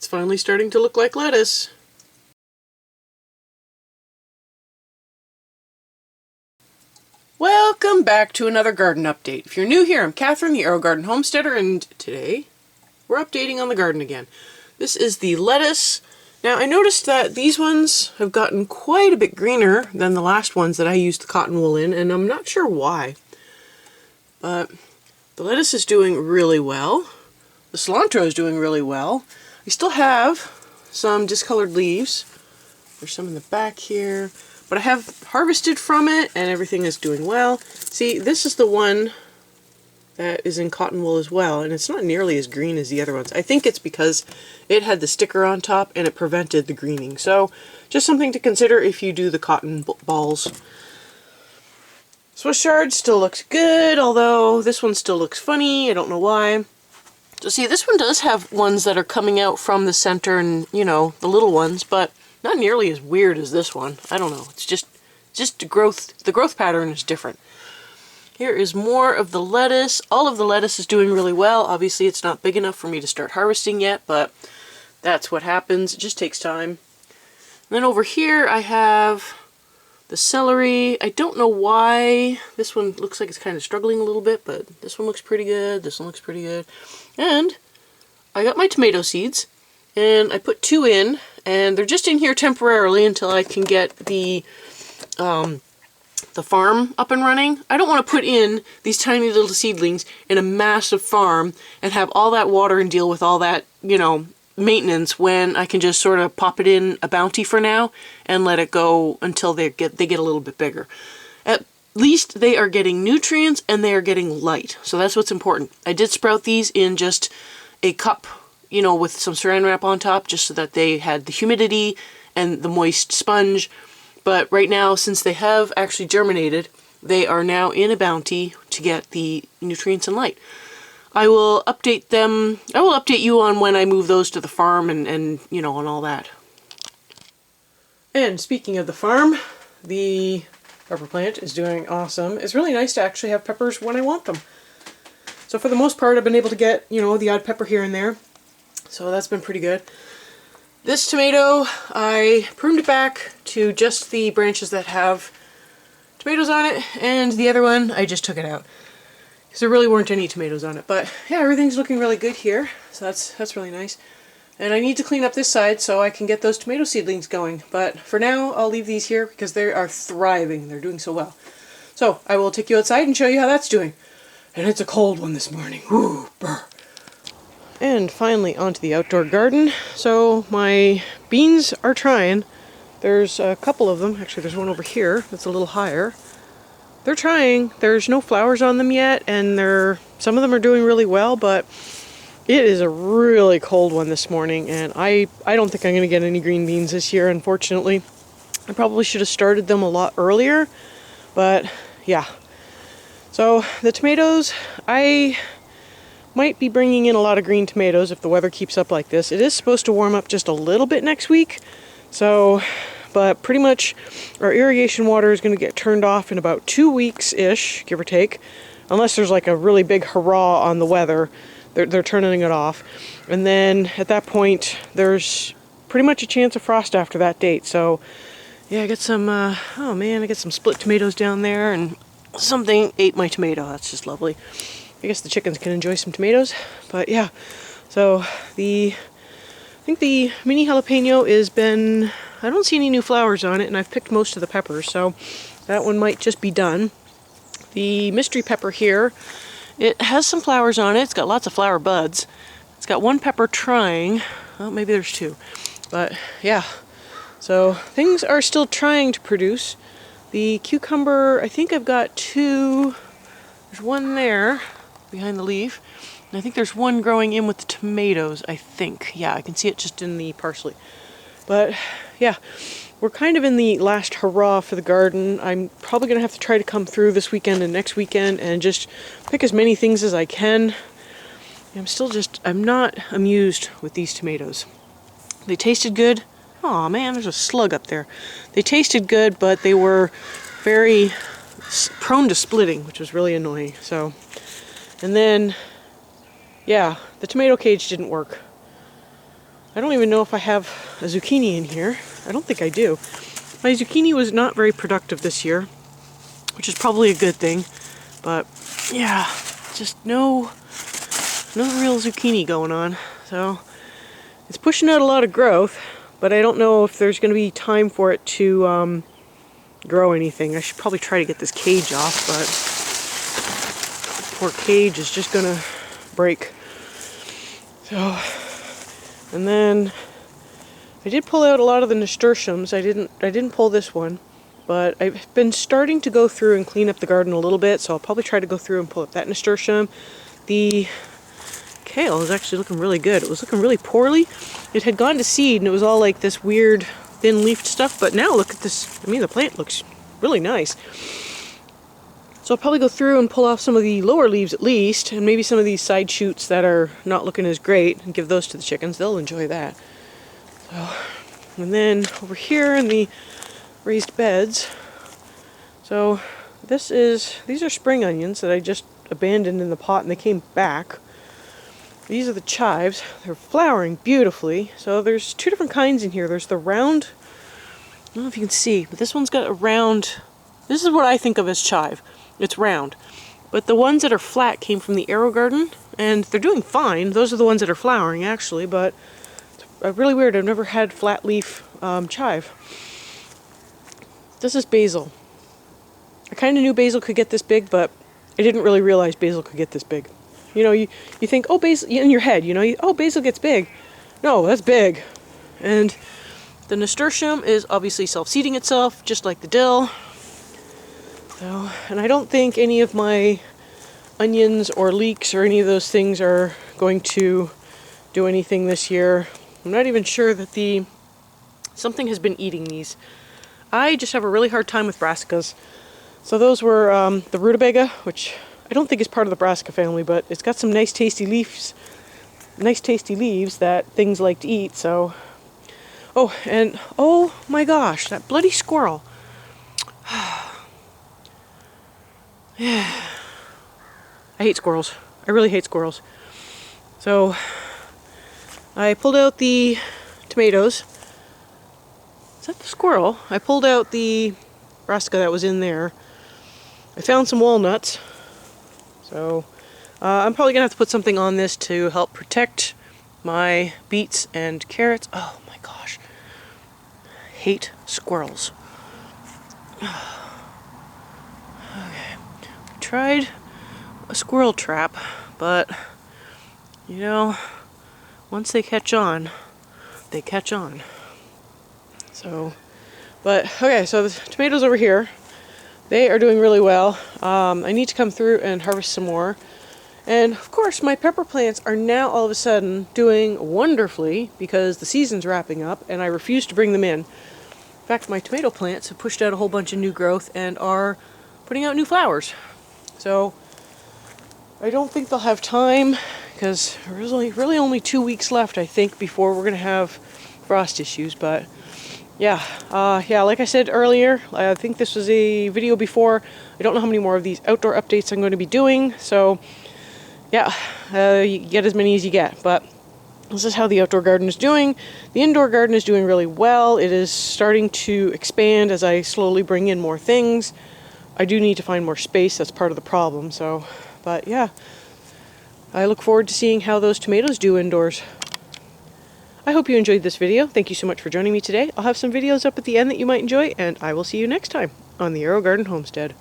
It's finally starting to look like lettuce. Welcome back to another garden update. If you're new here, I'm Kathryn, the Aerogarden Homesteader, and today we're updating on the garden again. This is the lettuce. Now I noticed that these ones have gotten quite a bit greener than the last ones that I used the cotton wool in, and I'm not sure why. But the lettuce is doing really well. The cilantro is doing really well. I still have some discolored leaves. There's some in the back here. But I have harvested from it and everything is doing well. See, this is the one that is in cotton wool as well, and it's not nearly as green as the other ones. I think it's because it had the sticker on top and it prevented the greening. So just something to consider if you do the cotton balls. Swiss chard still looks good, although this one still looks funny. I don't know why. So see, this one does have ones that are coming out from the center and, you know, the little ones, but not nearly as weird as this one. I don't know. It's just growth. The growth pattern is different. Here is more of the lettuce. All of the lettuce is doing really well. Obviously, it's not big enough for me to start harvesting yet, but that's what happens. It just takes time. And then over here, I have the celery. I don't know why this one looks like it's kind of struggling a little bit, but this one looks pretty good. This one looks pretty good. And I got my tomato seeds, and I put 2 in, and they're just in here temporarily until I can get the farm up and running. I don't want to put in these tiny little seedlings in a massive farm and have all that water and deal with all that, you know, maintenance when I can just sort of pop it in a bounty for now and let it go until they get a little bit bigger. At least they are getting nutrients and they are getting light. So that's what's important. I did sprout these in just a cup, you know, with some saran wrap on top just so that they had the humidity and the moist sponge. But right now, since they have actually germinated, they are now in a bounty to get the nutrients and light. I will update them. I will update you on when I move those to the farm and you know, and all that. And speaking of the farm, the pepper plant is doing awesome. It's really nice to actually have peppers when I want them. So for the most part, I've been able to get, you know, the odd pepper here and there. So that's been pretty good. This tomato, I pruned it back to just the branches that have tomatoes on it, and the other one, I just took it out. Because there really weren't any tomatoes on it. But yeah, everything's looking really good here, so that's really nice. And I need to clean up this side so I can get those tomato seedlings going. But for now, I'll leave these here because they are thriving. They're doing so well. So I will take you outside and show you how that's doing. And it's a cold one this morning. Ooh, brr. And finally onto the outdoor garden. So my beans are trying. There's a couple of them. Actually, there's one over here that's a little higher. They're trying. There's no flowers on them yet, and some of them are doing really well, but it is a really cold one this morning, and I don't think I'm going to get any green beans this year, unfortunately. I probably should have started them a lot earlier, but yeah. So the tomatoes, I might be bringing in a lot of green tomatoes if the weather keeps up like this. It is supposed to warm up just a little bit next week, so, but pretty much our irrigation water is going to get turned off in about 2 weeks-ish, give or take, unless there's like a really big hurrah on the weather. They're turning it off, and then at that point there's pretty much a chance of frost after that date. So yeah, I got some oh man, I got some split tomatoes down there, and something ate my tomato. That's just lovely. I guess the chickens can enjoy some tomatoes, but yeah. So I think the mini jalapeno I don't see any new flowers on it, and I've picked most of the peppers, so that one might just be done. The mystery pepper here, it has some flowers on it. It's got lots of flower buds. It's got one pepper trying. Well, maybe there's 2, but yeah. So things are still trying to produce. The cucumber, I think I've got 2. There's one there behind the leaf, and I think there's one growing in with the tomatoes, I think. Yeah, I can see it just in the parsley. But yeah, we're kind of in the last hurrah for the garden. I'm probably going to have to try to come through this weekend and next weekend and just pick as many things as I can. I'm not amused with these tomatoes. They tasted good. Aw man, there's a slug up there. They tasted good, but they were very prone to splitting, which was really annoying. So, and then, yeah, the tomato cage didn't work. I don't even know if I have a zucchini in here. I don't think I do. My zucchini was not very productive this year, which is probably a good thing. But yeah, just no real zucchini going on. So it's pushing out a lot of growth, but I don't know if there's going to be time for it to grow anything. I should probably try to get this cage off, but the poor cage is just going to break. So, and then I did pull out a lot of the nasturtiums. I didn't pull this one, but I've been starting to go through and clean up the garden a little bit, so I'll probably try to go through and pull up that nasturtium. The kale is actually looking really good. It was looking really poorly. It had gone to seed and it was all like this weird thin leafed stuff, but now look at this. I mean, the plant looks really nice. So I'll probably go through and pull off some of the lower leaves at least, and maybe some of these side shoots that are not looking as great, and give those to the chickens. They'll enjoy that. So, and then over here in the raised beds, so these are spring onions that I just abandoned in the pot and they came back. These are the chives. They're flowering beautifully. So there's two different kinds in here. There's the round, I don't know if you can see, but this one's got a round, this is what I think of as chive. It's round. But the ones that are flat came from the Aerogarden, and they're doing fine. Those are the ones that are flowering actually, but it's really weird. I've never had flat leaf chive. This is basil. I kind of knew basil could get this big, but I didn't really realize basil could get this big. You know, you think, oh, basil, in your head, you know, oh, basil gets big. No, that's big. And the nasturtium is obviously self-seeding itself, just like the dill. So, and I don't think any of my onions or leeks or any of those things are going to do anything this year. I'm not even sure that something has been eating these. I just have a really hard time with brassicas. So those were the rutabaga, which I don't think is part of the brassica family, but it's got some nice tasty leaves that things like to eat. So, oh, and oh my gosh, that bloody squirrel. Yeah. I hate squirrels. I really hate squirrels. So I pulled out the tomatoes. Is that the squirrel? I pulled out the brassica that was in there. I found some walnuts. So I'm probably going to have to put something on this to help protect my beets and carrots. Oh my gosh. Hate squirrels. Okay. Tried a squirrel trap, but you know, once they catch on, they catch on. So, but okay, so the tomatoes over here, they are doing really well. I need to come through and harvest some more. And of course my pepper plants are now all of a sudden doing wonderfully because the season's wrapping up and I refuse to bring them in. In fact, my tomato plants have pushed out a whole bunch of new growth and are putting out new flowers. So I don't think they'll have time because there's really only 2 weeks left, I think, before we're going to have frost issues. But yeah, like I said earlier, I think this was a video before. I don't know how many more of these outdoor updates I'm going to be doing, so yeah, you get as many as you get. But this is how the outdoor garden is doing. The indoor garden is doing really well. It is starting to expand as I slowly bring in more things. I do need to find more space, that's part of the problem, so, but yeah. I look forward to seeing how those tomatoes do indoors. I hope you enjoyed this video. Thank you so much for joining me today. I'll have some videos up at the end that you might enjoy, and I will see you next time on the Aerogarden Homestead.